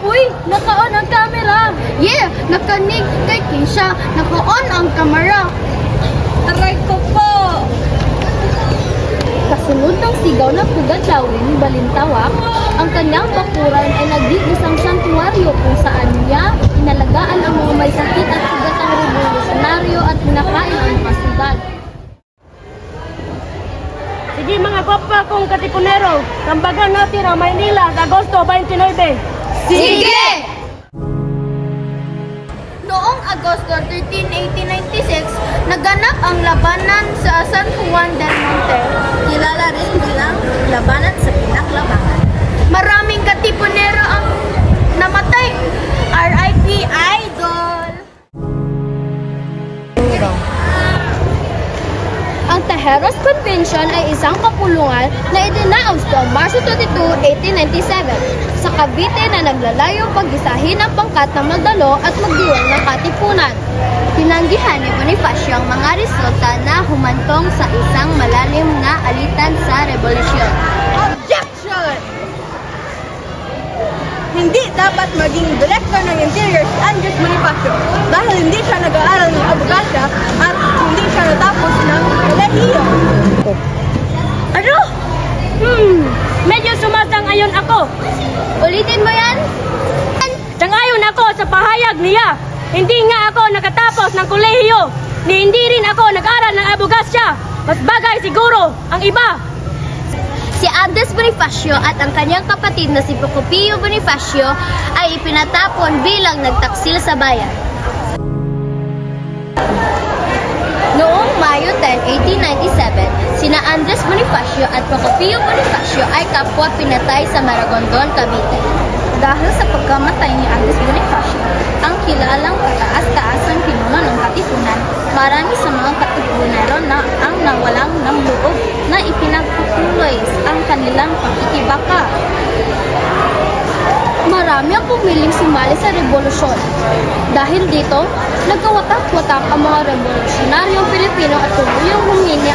Uy, naka-on ang camera! Yeah, nakanig kay Keisha. Naka-on ang kamera. Aray ko po! Kasunod ng sigaw ng Pugadlawin, Balintawak, ang kanyang bakuran ay naging isang santuaryo kung saan niya inalagaan ang mga may sakit at sugatang revolusyonaryo at pinakain ang mga sundalo. Sige mga gwapa kong katipunero, tambagan natin ang Maynila sa Agosto 29. Sige! Noong Agosto 13, 1896, naganap ang labanan sa San Juan del Monte. Kilala rin bilang labanan sa Pinaklabangan. Maraming katipunero ang namatay. R.I.P. Idol! Ang Tejeros Convention ay isang kapulungan na idinaos noong Marso 22, 1897 sa Cavite na naglalayong pag-isahin ang pangkat ng Magdalo at magdiwang ng katipunan. Tinanggihan ni Bonifacio ang mga resulta na humantong sa isang malalim na alitan sa revolusyon. Objection! Hindi dapat maging Director ng Interior si Andres Bonifacio dahil hindi siya nag-aaral ng abogasya at hindi siya natapos ng kolehiyo. Ano? Medyo sumasang-ayon ako. Ulitin mo yan? Sang-ayon ako sa pahayag niya. Hindi nga ako nakatapos ng kolehiyo, ni hindi rin ako nag-aral ng abogasya. Mas bagay siguro ang iba. Si Andres Bonifacio at ang kanyang kapatid na si Procopio Bonifacio ay ipinatapon bilang nagtaksil sa bayan. Noong Mayo 10, 1897, sina Andres Bonifacio at Procopio Bonifacio ay kapwa pinatay sa Maragondon, Cavite. Dahil sa pagkamatay ni Andres Bonifacio, ang kilalang kataas-taasang pinuno ng Katipunan, marami sa mga katipunero na ang nawalang ng loob na ipinagtutuloy ang kanilang pakikibaka. Marami ang pumiling sumali sa revolusyon. Dahil dito, nagkawatak-watak ang mga revolusyonaryong Pilipino at tuluyang humina